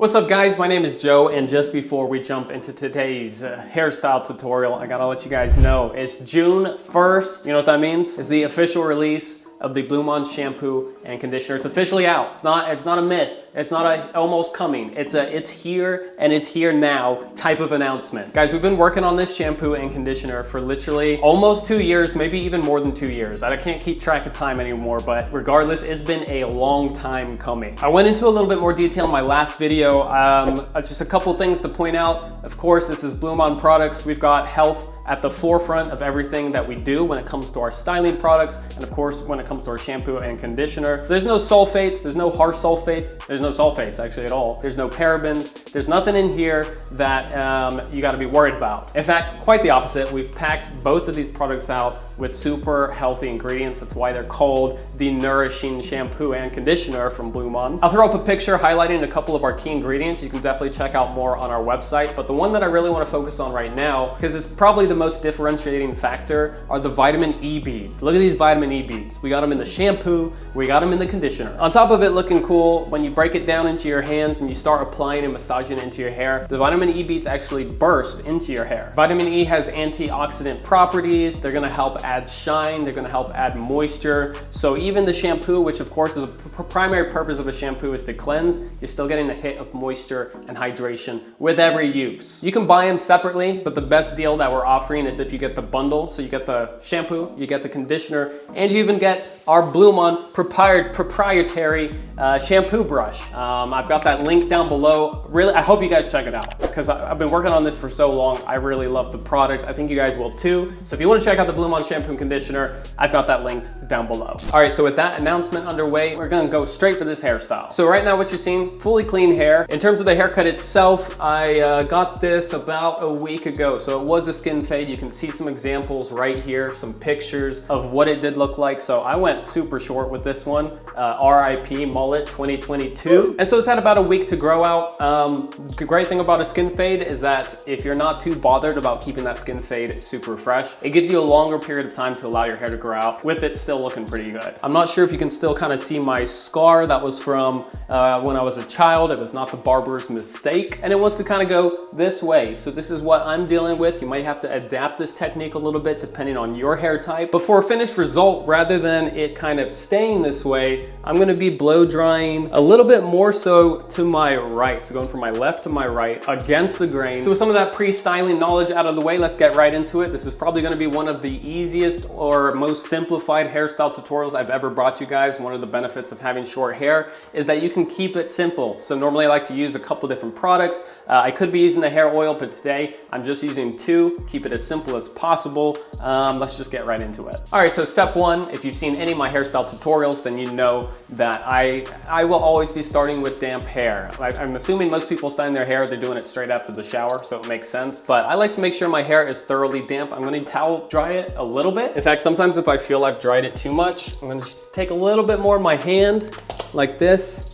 What's up guys, my name is Joe, and just before we jump into today's hairstyle tutorial, I gotta let you guys know it's June 1st. You know what that means? It's the official release of the BluMaan shampoo and conditioner. It's officially out. It's not a myth. It's not a almost coming. It's here and it's here now type of announcement. Guys, we've been working on this shampoo and conditioner for literally almost 2 years, maybe even more than 2 years. I can't keep track of time anymore, but regardless, it's been a long time coming. I went into a little bit more detail in my last video. Just a couple things to point out. Of course, this is BluMaan products. We've got health at the forefront of everything that we do when it comes to our styling products, and of course when it comes to our shampoo and conditioner. So there's no sulfates, there's no harsh sulfates, there's no sulfates actually at all. There's no parabens, there's nothing in here that you gotta be worried about. In fact, quite the opposite. We've packed both of these products out with super healthy ingredients. That's why they're called the Nourishing Shampoo and Conditioner from BluMaan. I'll throw up a picture highlighting a couple of our key ingredients. You can definitely check out more on our website, but the one that I really wanna focus on right now, because it's probably the most differentiating factor, are the vitamin E beads. Look at these vitamin E beads. We got them in the shampoo, we got them in the conditioner. On top of it looking cool, when you break it down into your hands and you start applying and massaging it into your hair, the vitamin E beads actually burst into your hair. Vitamin E has antioxidant properties. They're gonna help add shine, they're gonna help add moisture. So even the shampoo, which of course is a primary purpose of a shampoo is to cleanse, you're still getting a hit of moisture and hydration with every use. You can buy them separately, but the best deal that we're offering is if you get the bundle. So you get the shampoo, you get the conditioner, and you even get our BluMaan proprietary shampoo brush. I've got that link down below. Really, I hope you guys check it out because I've been working on this for so long. I really love the product. I think you guys will too. So if you want to check out the BluMaan shampoo and conditioner, I've got that linked down below. All right, so with that announcement underway, we're gonna go straight for this hairstyle. So right now what you're seeing, fully clean hair. In terms of the haircut itself, I got this about a week ago. So it was a skin fade. You can see some examples right here, some pictures of what it did look like. So I went super short with this one, RIP mullet 2022. And so it's had about a week to grow out. The great thing about a skin fade is that if you're not too bothered about keeping that skin fade super fresh, it gives you a longer period of time to allow your hair to grow out with it still looking pretty good. I'm not sure if you can still kind of see my scar. That was from when I was a child. It was not the barber's mistake. And it wants to kind of go this way. So this is what I'm dealing with. You might have to adapt this technique a little bit depending on your hair type. But for a finished result, rather than it kind of staying this way, I'm gonna be blow drying a little bit more so to my right. So going from my left to my right against the grain. So with some of that pre-styling knowledge out of the way, let's get right into it. This is probably gonna be one of the easiest or most simplified hairstyle tutorials I've ever brought you guys. One of the benefits of having short hair is that you can keep it simple. So normally I like to use a couple different products. I could be using the hair oil, but today I'm just using two. Keep it as simple as possible. Let's just get right into it. All right, so step one, if you've seen any of my hairstyle tutorials, then you know that I will always be starting with damp hair. I'm assuming most people styling their hair, they're doing it straight after the shower, so it makes sense. But I like to make sure my hair is thoroughly damp. I'm gonna towel dry it a little bit. In fact, sometimes if I feel I've dried it too much, I'm gonna just take a little bit more in my hand like this.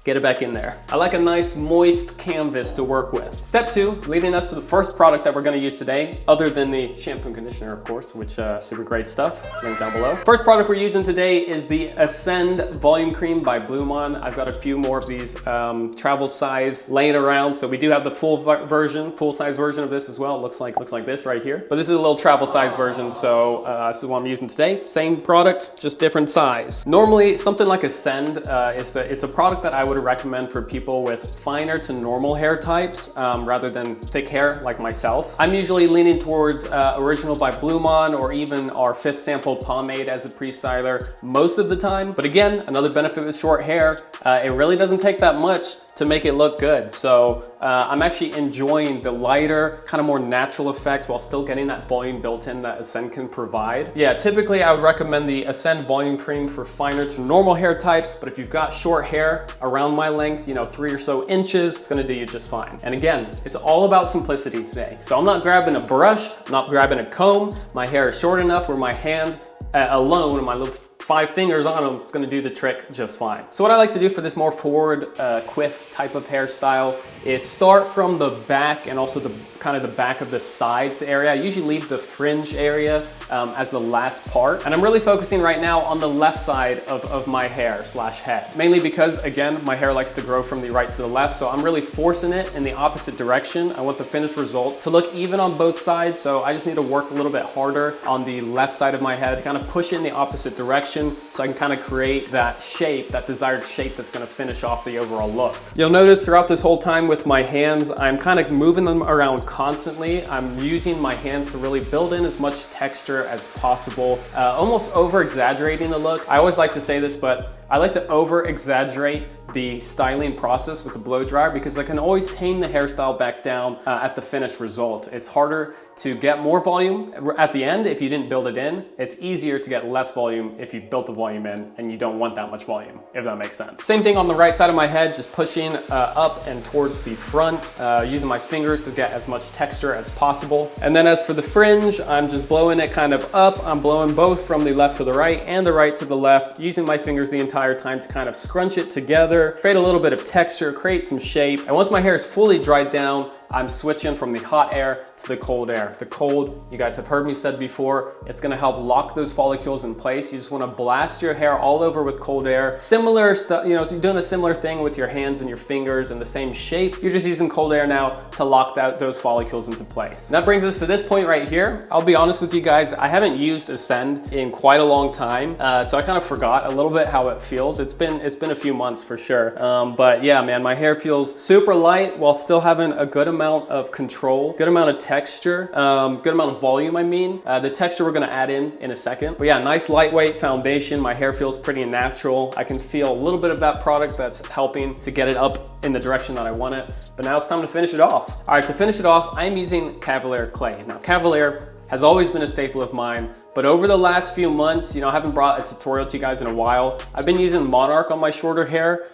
Get it back in there. I like a nice moist canvas to work with. Step two, leading us to the first product that we're gonna use today, other than the shampoo and conditioner, of course, which super great stuff, link down below. First product we're using today is the Ascend Volume Cream by BluMaan. I've got a few more of these travel size laying around. So we do have the full size version of this as well. It looks like this right here. But this is a little travel size version, so this is what I'm using today. Same product, just different size. Normally, something like Ascend, it's a product that I would recommend for people with finer to normal hair types rather than thick hair like myself. I'm usually leaning towards Original by BluMaan or even our 5th Sample pomade as a pre-styler most of the time. But again, another benefit with short hair, it really doesn't take that much to make it look good. So I'm actually enjoying the lighter, kind of more natural effect while still getting that volume built in that Ascend can provide. Yeah, typically I would recommend the Ascend Volume Cream for finer to normal hair types, but if you've got short hair around my length, 3 or so inches, it's gonna do you just fine. And again, it's all about simplicity today. So I'm not grabbing a brush, I'm not grabbing a comb. My hair is short enough where my hand alone and my little 5 fingers on them, it's gonna do the trick just fine. So what I like to do for this more forward quiff type of hairstyle is start from the back and also the kind of the back of the sides area. I usually leave the fringe area as the last part. And I'm really focusing right now on the left side of my hair / head. Mainly because, again, my hair likes to grow from the right to the left, so I'm really forcing it in the opposite direction. I want the finished result to look even on both sides, so I just need to work a little bit harder on the left side of my head to kind of push it in the opposite direction so I can kind of create that shape, that desired shape that's gonna finish off the overall look. You'll notice throughout this whole time with my hands, I'm kind of moving them around constantly. I'm using my hands to really build in as much texture as possible, almost over exaggerating the look. I always like to say this, but I like to over exaggerate the styling process with the blow dryer because I can always tame the hairstyle back down at the finished result. It's harder to get more volume at the end if you didn't build it in. It's easier to get less volume if you've built the volume in and you don't want that much volume, if that makes sense. Same thing on the right side of my head, just pushing up and towards the front, using my fingers to get as much texture as possible. And then as for the fringe, I'm just blowing it kind of up. I'm blowing both from the left to the right and the right to the left, using my fingers the entire time to kind of scrunch it together, create a little bit of texture, create some shape. And once my hair is fully dried down, I'm switching from the hot air to the cold air. The cold, you guys have heard me said before, it's gonna help lock those follicles in place. You just wanna blast your hair all over with cold air. Similar stuff, you know, so you're doing a similar thing with your hands and your fingers in the same shape. You're just using cold air now to lock those follicles into place. And that brings us to this point right here. I'll be honest with you guys, I haven't used Ascend in quite a long time, so I kind of forgot a little bit how it feels. It's been a few months for sure. But yeah, man, my hair feels super light while still having a good amount of control, good amount of texture, good amount of volume, I mean. The texture we're gonna add in a second. But yeah, nice lightweight foundation. My hair feels pretty natural. I can feel a little bit of that product that's helping to get it up in the direction that I want it. But now it's time to finish it off. All right, to finish it off, I'm using Cavalier clay. Now, Cavalier has always been a staple of mine, but over the last few months, you know, I haven't brought a tutorial to you guys in a while. I've been using Monarch on my shorter hair,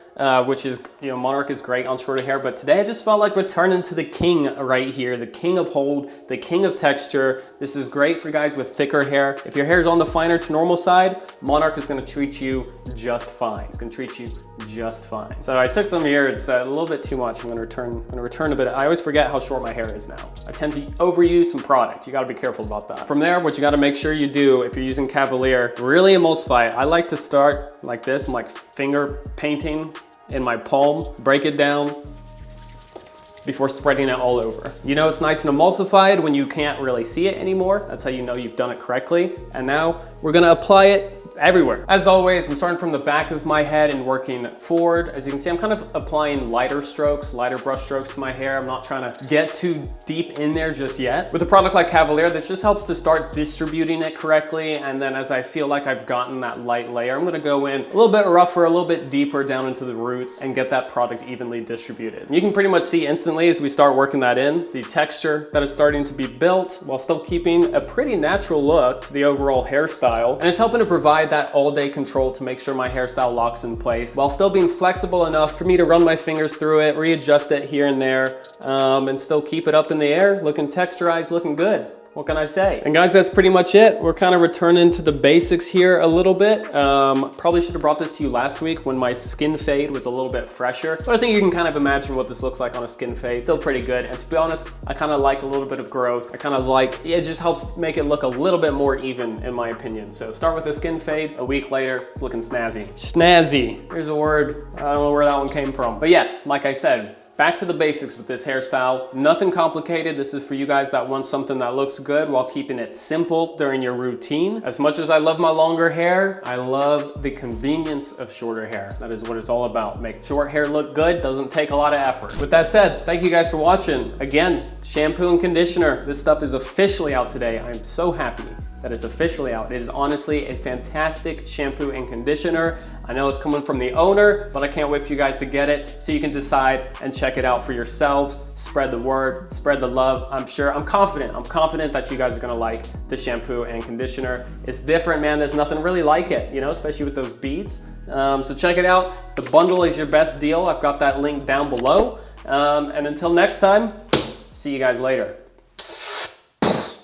which is, you know, Monarch is great on shorter hair, but today I just felt like returning to the king right here, the king of hold, the king of texture. This is great for guys with thicker hair. If your hair is on the finer to normal side, Monarch is gonna treat you just fine. It's gonna treat you just fine. So I took some here, it's a little bit too much. I'm gonna return a bit. I always forget how short my hair is now. I tend to overuse some product. You gotta be careful about that. From there, what you gotta make sure you do, if you're using Cavalier, really emulsify it. I like to start like this. I'm like finger painting in my palm, break it down before spreading it all over. You know it's nice and emulsified when you can't really see it anymore. That's how you know you've done it correctly. And now we're gonna apply it everywhere. As always, I'm starting from the back of my head and working forward. As you can see, I'm kind of applying lighter strokes, lighter brush strokes to my hair. I'm not trying to get too deep in there just yet. With a product like Cavalier, this just helps to start distributing it correctly. And then as I feel like I've gotten that light layer, I'm gonna go in a little bit rougher, a little bit deeper down into the roots and get that product evenly distributed. You can pretty much see instantly as we start working that in, the texture that is starting to be built while still keeping a pretty natural look to the overall hairstyle. And it's helping to provide that all-day control to make sure my hairstyle locks in place while still being flexible enough for me to run my fingers through it, readjust it here and there, and still keep it up in the air, looking texturized, looking good. What can I say? And guys, that's pretty much it. We're kind of returning to the basics here a little bit. Probably should have brought this to you last week when my skin fade was a little bit fresher, but I think you can kind of imagine what this looks like on a skin fade. Still pretty good. And to be honest, I kind of like a little bit of growth. I kind of like, it just helps make it look a little bit more even in my opinion. So start with a skin fade, a week later, it's looking snazzy. Snazzy, here's a word, I don't know where that one came from. But yes, like I said, back to the basics with this hairstyle. Nothing complicated. This is for you guys that want something that looks good while keeping it simple during your routine. As much as I love my longer hair, I love the convenience of shorter hair. That is what it's all about. Make short hair look good. Doesn't take a lot of effort. With that said, thank you guys for watching. Again, shampoo and conditioner. This stuff is officially out today. I'm so happy that is officially out. It is honestly a fantastic shampoo and conditioner. I know it's coming from the owner, but I can't wait for you guys to get it so you can decide and check it out for yourselves. Spread the word, spread the love. I'm confident that you guys are gonna like the shampoo and conditioner. It's different, man. There's nothing really like it, you know, especially with those beads. So check it out. The bundle is your best deal. I've got that link down below. And until next time, see you guys later.